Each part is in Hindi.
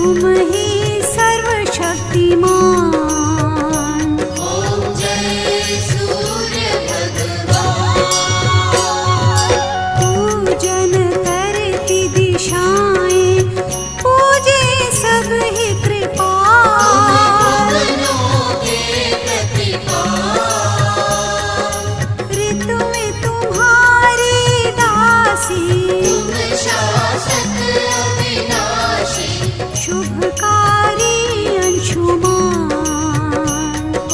तुम ही सर्वशक्तिमान। ओम जय सूर्य भगवान। पूजन करती दिशाएं पूजे सब ही कृपाल। ऋतु में तुम्हारी दासी, तुम शासक अविनाशी। शुभकारी अंशुमान।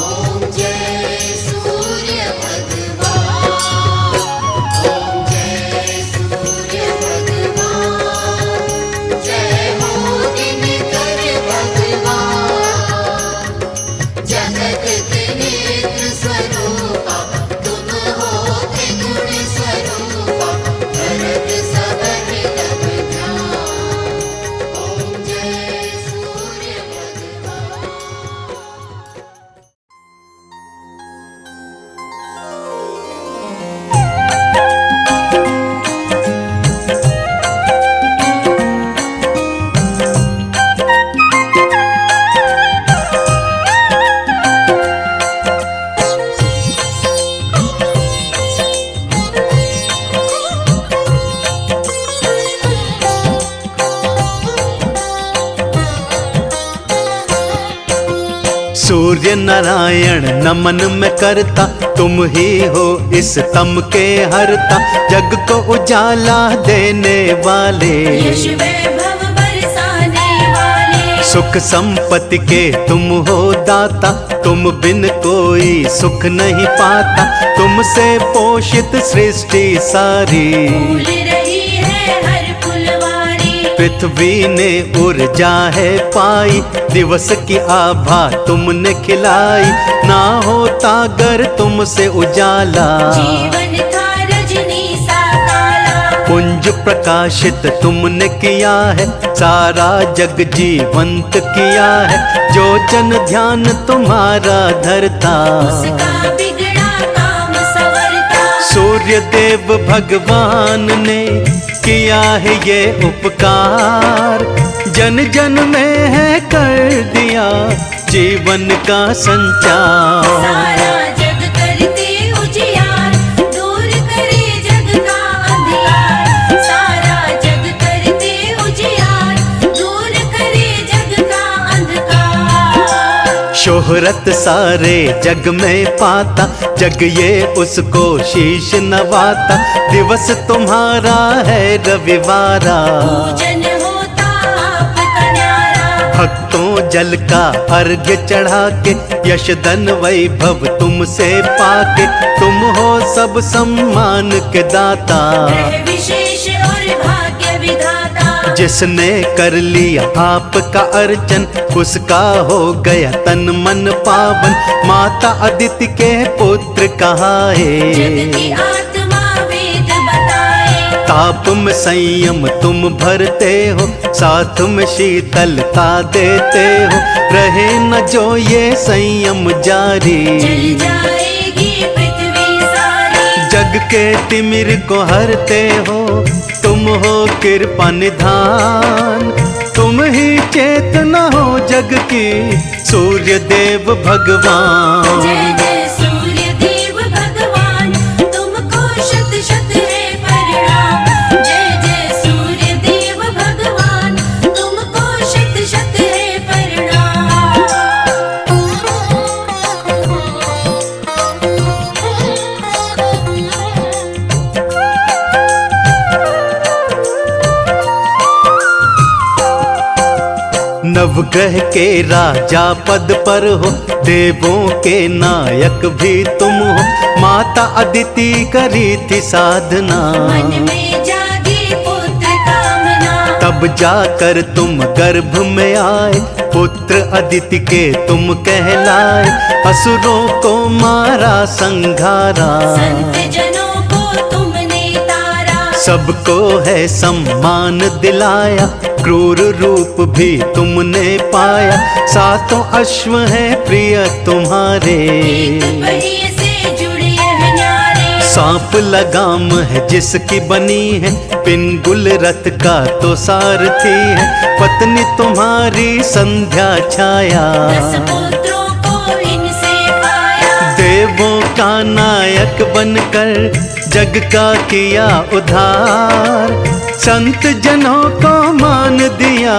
ओम जय सूर्य भगवान। ओम जय सूर्य भगवान। जय हो दिनकर भगवान। जगत के नेत्र स्वरूपा तुम हो त्रिगुण स्वरूपा। भरत सब तब ध्यान। ओम जय सूर्य भगवान। सूर्य नारायण नमन में करता, तुम ही हो इस तम के हरता। जग को उजाला देने वाले, यश वैभव बरसाने वाले। सुख संपत्ति के तुम हो दाता। तुम बिन कोई सुख नहीं पाता। तुमसे पोषित सृष्टि सारी, फूल रही है हर फुलवारी। पृथ्वी ने ऊर्जा है पाई। दिवस की आभा तुमने खिलाई। ना होता अगर तुमसे उजाला, जीवन था रजनी सा काला। पुंज प्रकाशित तुमने किया है। सारा जग जीवंत किया है। जो जन ध्यान तुम्हारा धरता, उसका बिगड़ा काम संवरता। सूर्य देव भगवान ने किया है ये उपकार। जन जन में है कर दिया जीवन का संचार। सारा जग करते उजियार, दूर करे जग का अंधियार। सारा जग करते उजियार, दूर करे जग का अंधकार। शोहरत सारे जग में पाता। जग ये उसको शीश नवाता। दिवस तुम्हारा है रविवारा। पूजन होता आपका न्यारा। भक्तों जल का अर्घ्य चढ़ा के, यश धन वैभव तुमसे पाके। तुम हो सब सम्मान के दाता। ग्रह विशेष और भाग्य विधाता। जिसने कर लिया आपका अर्चन, उसका हो गया तन मन पावन। माता अदिति के पुत्र जग कहाए। की आत्मा वेद बताए। ताप में संयम तुम भरते हो। साथ में शीतलता देते हो। रहे न जो ये संयम जारी, जल जाएगी पृथ्वी सारी। जग के तिमिर को हरते हो। तुम हो कृपा निधान। तुम ही चेतना हो जग की, सूर्य देव भगवान। जय जय सूर्य देव भगवान। तुमको शत शत है प्रणाम। जय जय सूर्य देव भगवान। तुमको शत शत है प्रणाम। नवग्रह के राजा पद पर हो। देवों के नायक भी तुम हो। माता अदिति करी थी साधना। मन में जागी पुत्र कामना। तब जाकर तुम गर्भ में आए। पुत्र अदिति के तुम कहलाए। असुरों को मारा संघारा। संत जनों को तुमने तारा। सबको है सम्मान दिलाया। क्रूर रूप भी तुमने पाया। सातों अश्व हैं प्रिय तुम्हारे। एक पहिए से जुड़े हैं न्यारे। सांप लगाम है जिसकी बनी है, पिंगुल रथ का तो सारथी है। पत्नी तुम्हारी संध्या छाया, 10 पुत्रों को इनसे पाया। देवों का नायक बनकर जग का किया उद्धार। संत जनों को मान दिया,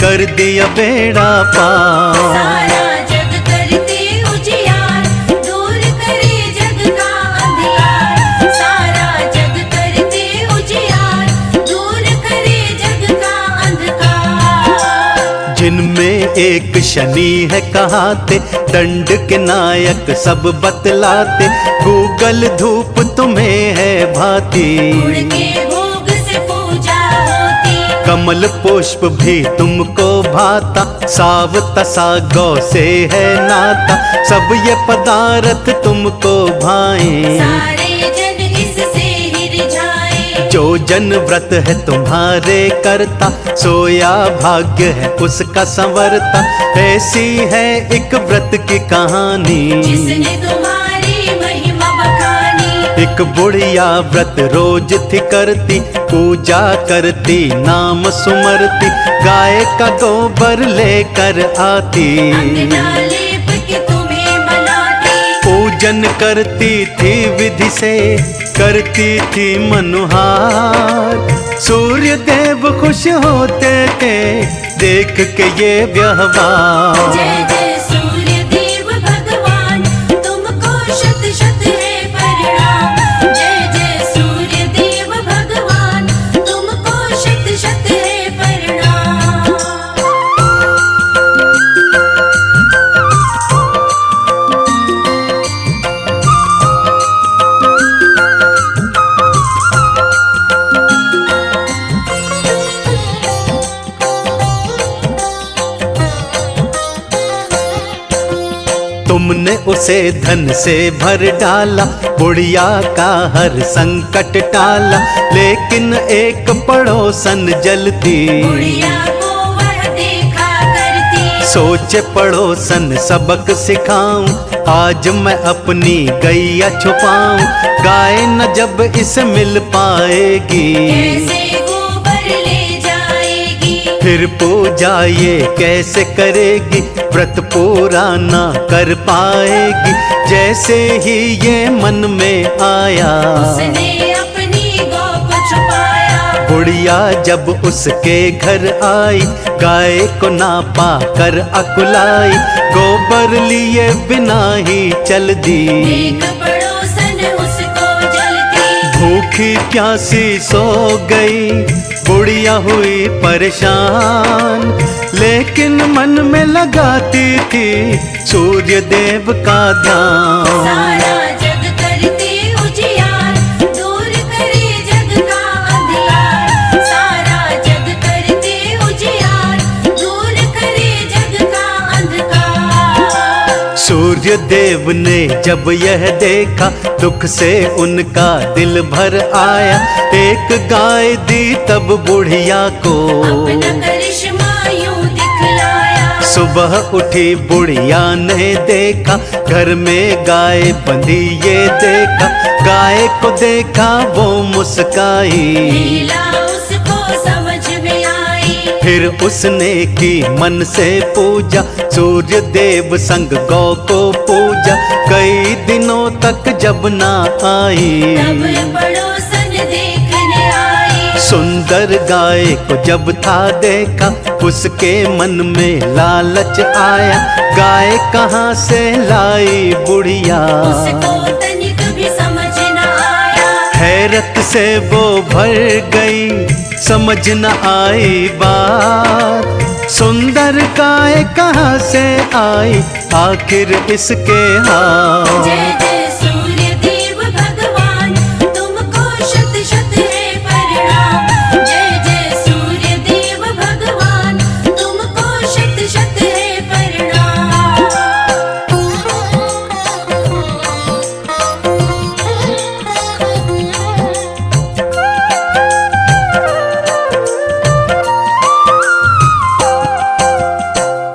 कर दिया बेड़ा पार। सारा जग करते उजियार, दूर करे जग का अंधियार। सारा जग करते उजियार, दूर करे जग का अंधकार। जिनमें एक शनि है कहाते, दंड के नायक सब बतलाते। गूगल धूप तुम्हें है भाती, गुड़ के भोग से पूजा होती। कमल पुष्प भी तुमको भाता। सावता सा गौ से है नाता, सब ये पदार्थ तुमको भाएं। सारे जन इससे ही रिझाए। जो जन व्रत है तुम्हारे करता, सोया भाग्य है उसका संवरता। ऐसी है एक व्रत की कहानी, जिसने तुम्हारी महिमा बखानी। एक बुढ़िया व्रत रोज थी करती, पूजा करती नाम सुमरती। गाय का गोबर लेकर आती, अंगना लेप के तुम्हें मनाती। पूजन करती थी विधि से, करती थी मनुहार। सूर्य देव खुश होते थे देख के ये व्यवहार। जय जय सूर्य देव भगवान, तुमको शत शत है प्रणाम। जय जय सूर्य देव भगवान, तुमको शत शत है प्रणाम। तुमने उसे धन से भर डाला, बुढ़िया का हर संकट टाला। लेकिन एक पड़ोसन जलती, बुढ़िया को वह देखा करती। सोचे पड़ोसन सबक सिखाऊं, आज मैं अपनी गैया छुपाऊं। गाय न जब इसे मिल पाएगी, कैसे गोबर ले जाएगी। फिर पूजा ये कैसे करेगी। व्रत पूरा ना कर पाएगी, जैसे ही ये मन में आया। उसने अपनी गौ को छुपाया। बुढ़िया जब उसके घर आई, गाय को ना पाकर अकुलाई। गोबर लिए बिना ही चल दी, देख पड़ोसन उसको जलती। भूखी प्यासी सो गई, बुढ़िया हुई परेशान। लेकिन मन में लगाती थी सूर्य देव का ध्यान। सारा जग करते उजियार, दूर करे जग का अंधियार। सारा जग करते उजियार, दूर करे जग का अंधकार। सूर्य देव ने जब यह देखा, दुख से उनका दिल भर आया। एक गाय दी तब बुढ़िया को, अपना करिश्मा यूं दिखलाया। सुबह उठी बुढ़िया ने देखा, घर में गाय बंधी ये देखा। गाय को देखा वो मुस्काई, लीला उसको समझ में आई। फिर उसने की मन से पूजा। सूर्य देव संग गौ को पूजा, कई दिनों तक जब ना आई। तब पड़ोसन देखने आई। सुंदर गाय को जब था देखा, उसके मन में लालच आया। गाय कहाँ से लाई बुढ़िया, उसको तनिक भी समझ न आया। हैरत से वो भर गई, समझ न आई बात। सुंदर गाय कहाँ से आई, आखिर इसके हाथ। जय जय सूर्य देव भगवान, तुमको शत शत है प्रणाम। जय जय सूर्य देव भगवान, तुमको शत शत है प्रणाम।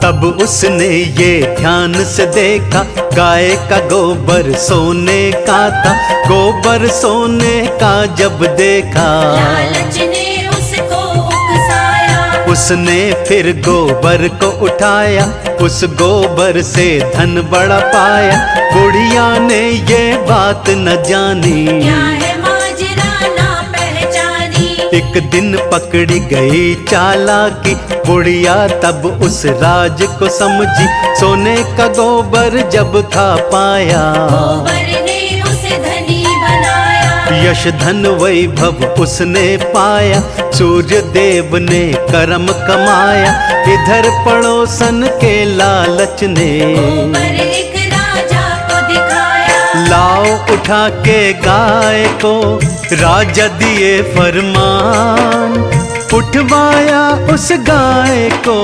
तब उसने ये ध्यान से देखा, गाय का गोबर सोने का था। गोबर सोने का जब देखा, लालच ने उसको उकसाया। उसने फिर गोबर को उठाया, उस गोबर से धन बड़ा पाया। बुढ़िया ने ये बात न जानी, क्या है माजरा ना पहचानी। एक दिन पकड़ी गई चालाकी, बुढ़िया तब उस राज को समझी। सोने का गोबर जब खा पाया, गोबर ने उसे धनी बनाया। यश धन वैभव उसने पाया। सूर्य देव ने कर्म कमाया, इधर पड़ोसन के लालच ने गोबर एक राजा को दिखाया। लाओ उठा के गाय को, राजा दिए फरमान। उठवाया उस गाय को,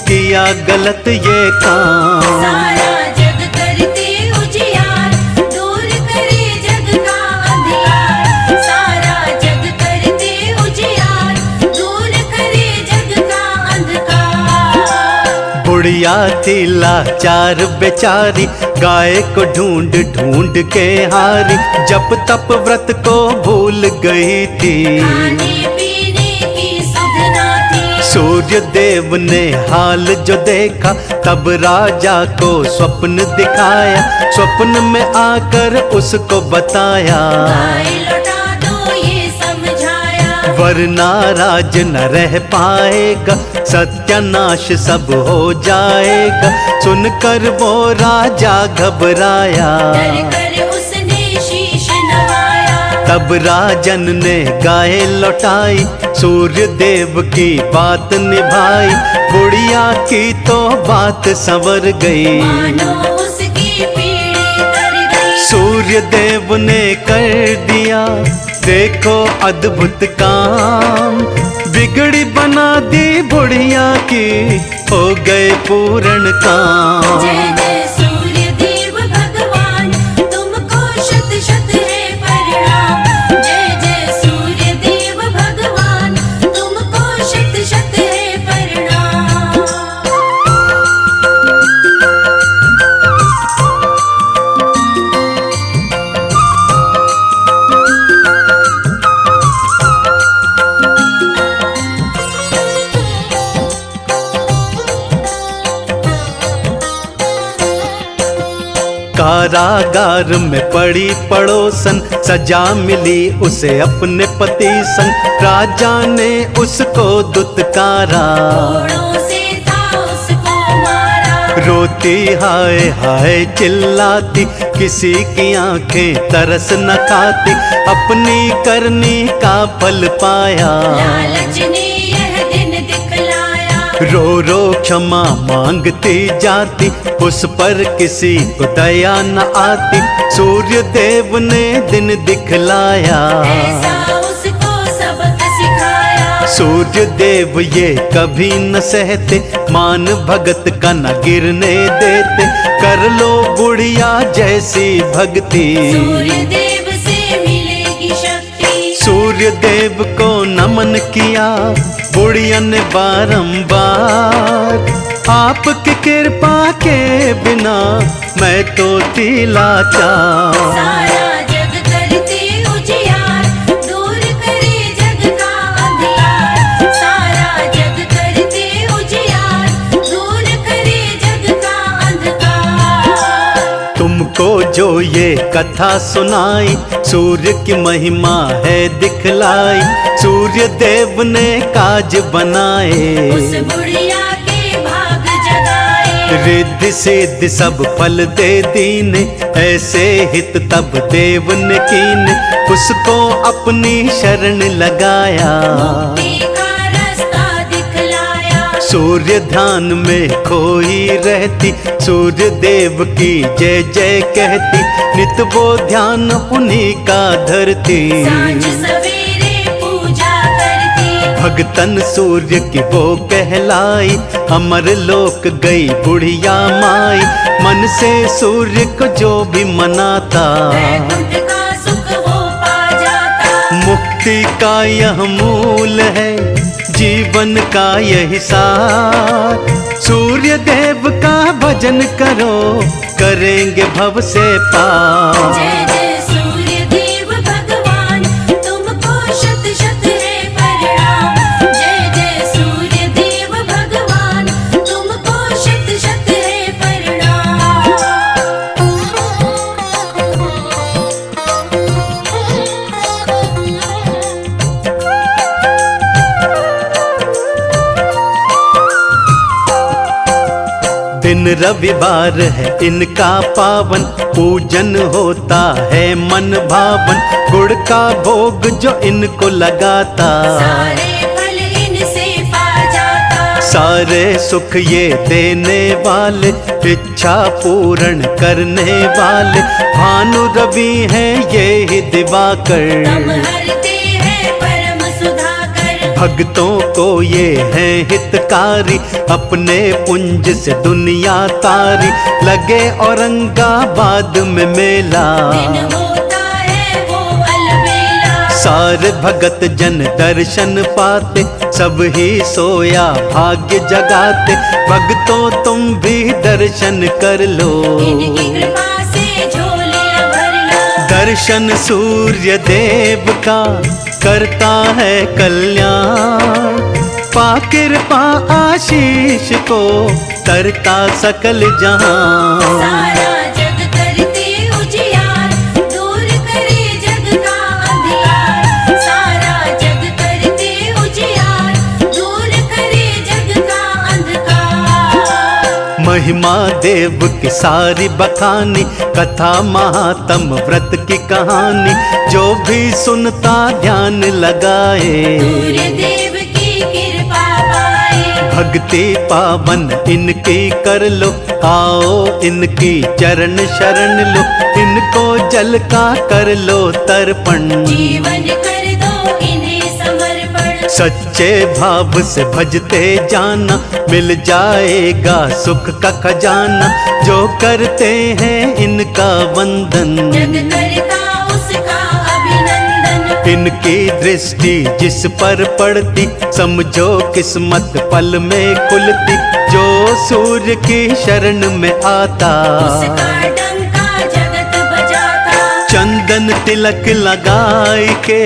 किया गलत ये काम। सारा जग करते उजियार, दूर करे जग का अंधियार। सारा जग करते उजियार, दूर करे जग का अंधकार। बुढ़िया थी लाचार बेचारी, गाय को ढूंढ ढूंढ के हारी। जब तप व्रत को भूल गई थी, खाने पीने की सुध ना थी। सूर्य देव ने हाल जो देखा, तब राजा को स्वप्न दिखाया। स्वप्न में आकर उसको बताया, गाय लौटा दो ये समझाया। वरना राज न रह पाएगा, सत्यानाश सब हो जाएगा। सुनकर वो राजा घबराया, डर कर उसने शीश नवाया। तब राजन ने गाय लौटाई, सूर्य देव की बात निभाई। बुढ़िया की तो बात संवर गई, मानो उसकी पीढ़ी तर गई। सूर्य देव ने कर दिया देखो अद्भुत काम। बिगड़ी बना दी बुढ़िया की, हो गए पूर्ण काम। जय जय सूर्य देव भगवान, तुमको शत शत है प्रणाम। जय जय सूर्य देव भगवान, तुमको शत शत है प्रणाम। कारागार में पड़ी पड़ोसन, सजा मिली उसे अपने पति संग। राजा ने उसको दुत्कारा, घोड़ों से था उसको मारा। रोती हाय हाय चिल्लाती, किसी की आंखें तरस न खाती। अपनी करनी का फल पाया, लालच ने यह दिन दिखलाया। रो रो क्षमा मांगती जाती, उस पर किसी को दया न आती। सूर्य देव ने दिन दिखलाया, ऐसा उसको सबक सिखाया। सूर्य देव ये कभी न सहते, मान भगत का न गिरने देते। कर लो बुढ़िया जैसी भक्ति, सूर्य देव से मिलेगी शक्ति। सूर्य देव को नमन किया बुढ़िया ने बारंबार। आपकी कृपा के बिना मैं तो थी लाचार। सारा जग करते उजियार, दूर करे जग का अंधियार। सारा जग करते उजियार, दूर करे जग का अंधकार। तुमको जो ये कथा सुनाई, सूर्य की महिमा है दिखलाई। सूर्य देव ने काज बनाए, उस बुढ़िया के भाग जगाए। रिद्धि सिद्धि सब फल दे दीने, ऐसे हित तब देव ने कीने। उसको अपनी शरण लगाया, मुक्ति का रास्ता दिखलाया। सूर्य ध्यान में खोई रहती। सूर्य देव की जय जय कहती, नित वो ध्यान उन्हीं का धरती। सांझ सवेरे पूजा करती, भगतन सूर्य की वो कहलाई। अमर लोक गई बुढ़िया माई, मन से सूर्य को जो भी मनाता। वैकुंठ का सुख वो पा जाता। मुक्ति का यह मूल है, जीवन का यही सार। सूर्य देव का भजन करो, करेंगे भव से पार। जय जय सूर्य देव भगवान, तुमको शत शत है प्रणाम। जय जय सूर्य देव भगवान, तुमको शत शत है प्रणाम। दिन रविवार है इनका पावन, पूजन होता है मन भावन। गुड़ का भोग जो इनको लगाता, सारे फल इनसे पा जाता। सारे सुख ये देने वाले, इच्छा पूर्ण करने वाले। भानु रवि हैं ये ही तम दिवाकर, हरते हैं परम सुधाकर। भक्तों को ये है हितकारी। अपने पुंज से दुनिया तारी, लगे औरंगाबाद में मेला। दिन होता है वो अलबेला, सारे भगत जन दर्शन पाते, सब ही सोया भाग्य जगाते। भक्तों तुम भी दर्शन कर लो, इनकी कृपा से झोलियां भर लो। दर्शन सूर्य देव का करता है कल्याण। पा कृपा आशीष को करता सकल जहां। सारा जग करते उजियार, दूर करे जग का अंधियार। सारा जग करते उजियार, दूर करे जग का अंधकार। महिमा देव की सारी बखानी, कथा महात्म व्रत की कहानी। जो भी सुनता ध्यान लगाए, सूर्य देव की कृपा पाए। भक्ति पावन इनकी कर लो। आओ इनकी चरण शरण लो, इनको जल का कर लो तर्पण। जीवन कर दो इन्हें समर्पण। सच्चे भाव से भजते जाना, मिल जाएगा सुख का खजाना। जो करते हैं इनका वंदन, जग करता उसका अभिनंदन। इनकी दृष्टि जिस पर पड़ती, समझो किस्मत पल में खुलती। जो सूर्य की शरण में आता, उसका डंका जगत बजाता। चंदन तिलक लगाए के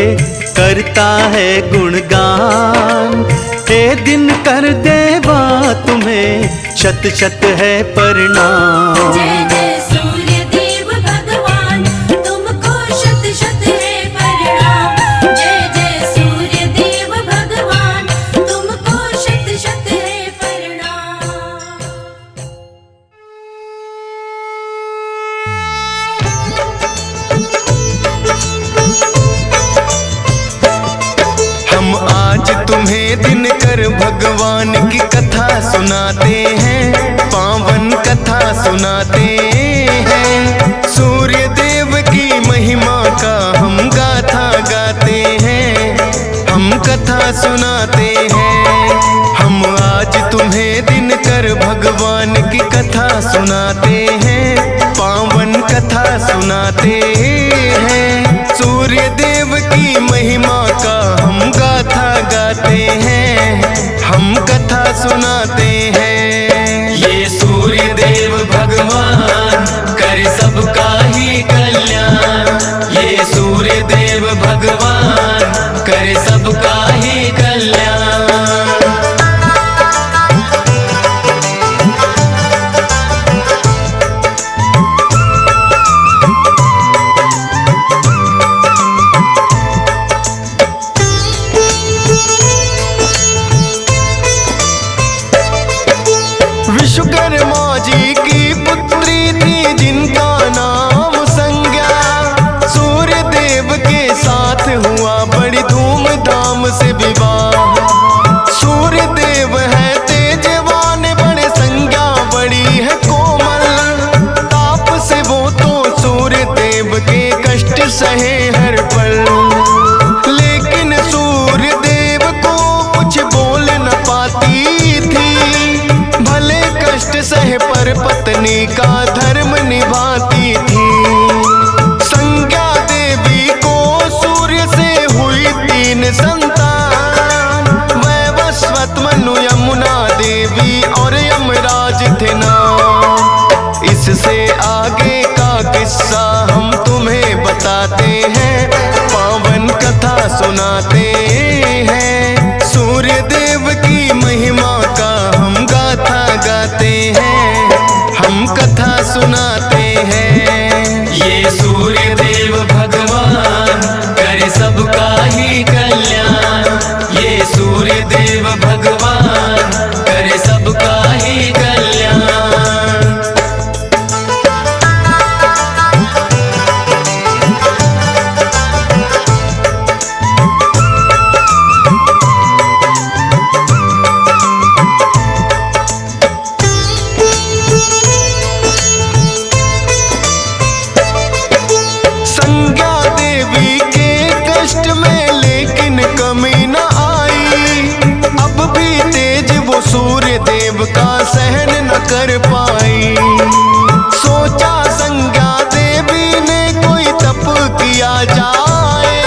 करता है गुणगान। हे दिन कर देवा तुम्हें शत शत है प्रणाम। जय जय सूर्य देव भगवान, तुमको शत शत है प्रणाम। जय जय सूर्य देव भगवान, तुमको शत शत है प्रणाम। हम आज तुम्हें दिनकर भगवान की कथा सुनाते हैं, पावन कथा सुनाते हैं। सूर्य देव की महिमा का हम गाथा गाते हैं, हम कथा सुनाते हैं। हम आज तुम्हें दिनकर भगवान की कथा सुनाते हैं, पावन कथा सुनाते हैं। सूर्य देव की महिमा का हम गाथा गाते हैं, हम कथा सुनाते हैं। ये सूर्य देव भगवान करे सबका ही कल्याण। ये सूर्य देव भगवान करे सबका ही कल्याण। विश्वकर्मा जी की पुत्री थी जिनका नाम संज्ञा। सूर्य देव के साथ हुआ बड़ी धूमधाम से विवाह। सूर्य देव है तेजवान, बड़े संज्ञा बड़ी है कोमल। ताप से वो तो सूर्य देव के कष्ट सहे हर पल। लेकिन सूर्य देव को कुछ बोल न पाती थी। भले कष्ट सहे पर पत्नी का धर्म निभाती थी। संज्ञा देवी को सूर्य से हुई 3 संतान। वैवस्वत बताते हैं, पावन कथा सुनाते हैं। सूर्य देव की महिमा का हम गाथा गाते हैं, हम कथा सुनाते हैं। ये सूर्य देव भगवान करे सबका ही कल्याण। ये सूर्य देव भगवान करे सबका ही कल्याण। संज्ञा देवी के कष्ट में लेकिन कमी न आई, अब भी तेज वो सूर्य देव का सहन न कर पाई। सोचा संज्ञा देवी ने कोई तप किया जाए,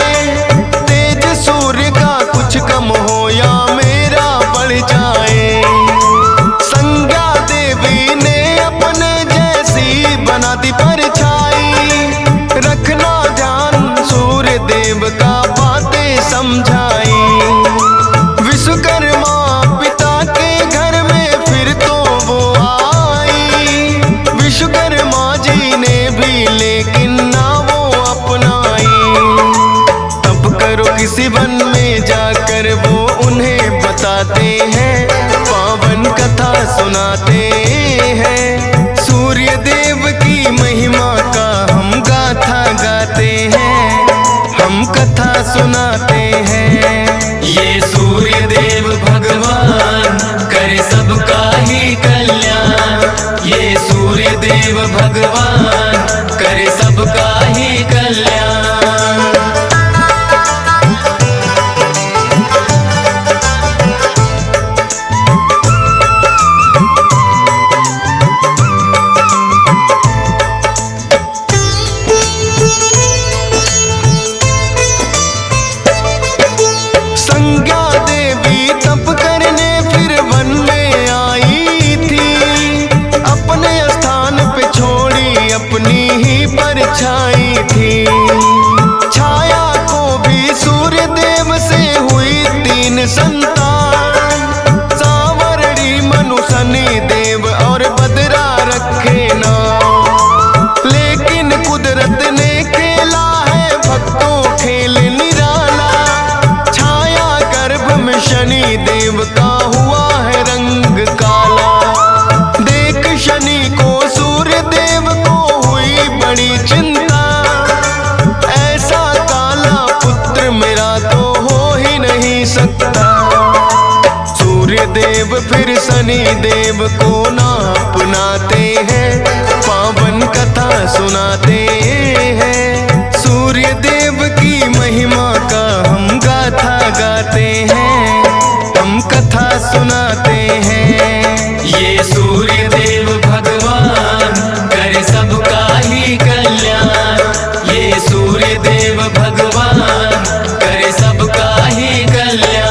तेज सूर्य का कुछ कम हो या मेरा बढ़ जाए। संज्ञा देवी ने अपने जैसी बना दी परछाई, रखना ध्यान सूर्य देव का बातें समझाई। विश्वकर्मा पिता के घर में फिर तो वो आई, विश्वकर्मा जी ने भी लेकिन ना वो अपनाई। तब करो किसी वन में जाकर वो उन्हें बताते हैं, पावन कथा सुनाते हैं। सूर्य देव की महिमा का हम गाथा गाते हैं, हम कथा सुनाते हैं। ये सूर्य देव भगवान करे सबका ही कल्याण। ये सूर्य देव भगवान करे सबका ही कल्याण। संज्ञा देवी तप करने फिर वन में आई थी, अपने स्थान पे छोड़ी अपनी ही परछाई थी। छाया को भी सूर्य देव से हुई 3 संतान, सांवरड़ी मनु शनि देव और बदरा रखे नाम। लेकिन कुदरत ने खेला है भक्तों खेल निराला, छाया गर्भ में शनि देव का हुआ है रंग काला। देख शनि को सूर्य देव को हुई बड़ी चिंता, ऐसा काला पुत्र मेरा तो हो ही नहीं सकता। सूर्य देव फिर शनि देव को ना अपनाते हैं, पावन कथा सुनाते हैं। सूर्य देव की महिमा का हम गाथा गाते हैं, हम कथा सुनाते हैं। ये सूर्य देव भगवान करे सबका ही कल्याण। ये सूर्य देव भगवान करे सबका ही कल्याण।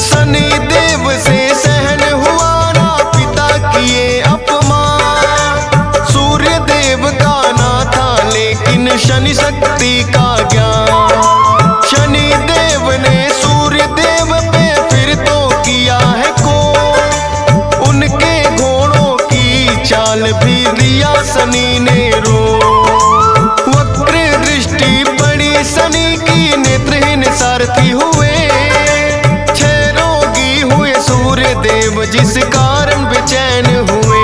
शनि देव से सहन हुआ ना पिता किए अपमान। सूर्य देव का ना था लेकिन शनि शक्ति का ज्ञान। शनि देव ने सूर्य देव पे फिर तो किया है को, उनके घोड़ों की चाल भी दिया शनि ने रो। वक्र दृष्टि पड़ी शनि की, नेत्रहीन सारथी हुए। सूर्य देव जिस कारण बेचैन हुए,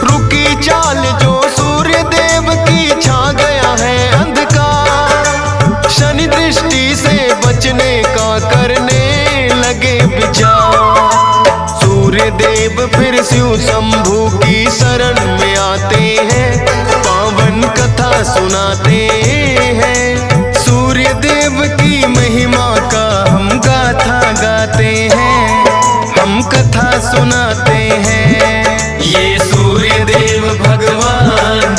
रुकी चाल जो सूर्य देव की छा गया है अंधकार। शनि दृष्टि से बचने का करने लगे विचार। सूर्य देव फिर शिव शंभू की शरण में आते हैं, पावन कथा सुनाते हैं। सूर्य देव की महिमा का हम गाथा गाते हैं, हम कथा सुनाते हैं। ये सूर्य देव भगवान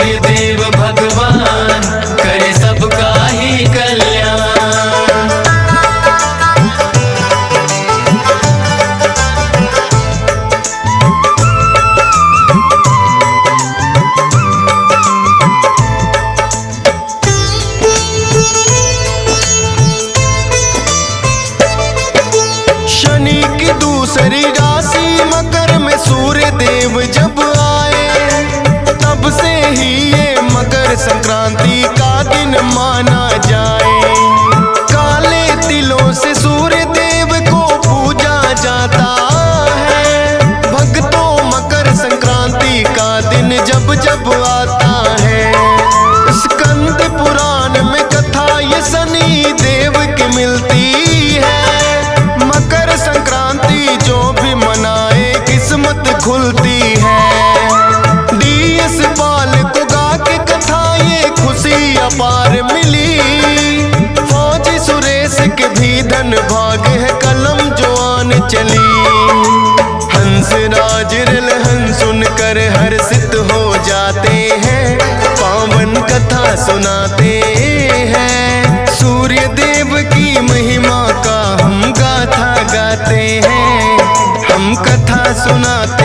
सूर्य देव भगवान करे सबका ही कल्याण। शनि की दूसरी राशि मकर में सूर्य देव जब आए, तब से ही ये मकर संक्रांति का दिन माना जाए। काले तिलों से सूर्य देव को पूजा जाता है। भक्तों मकर संक्रांति का दिन जब जब आता है, स्कंद पुराण में कथा ये शनि देव की मिलती है। मकर संक्रांति जो भी मनाए किस्मत खुलती है। डीएस पाल को गा के कथा ये खुशी अपार मिली। फौजी सुरेश के भी धन भाग है कलम जो आन चली। हंस राज रलहन सुनकर हर्षित हो जाते हैं, पावन कथा सुनाते हैं। सूर्य देव की महिमा का हम गाथा गाते हैं, हम कथा सुनाते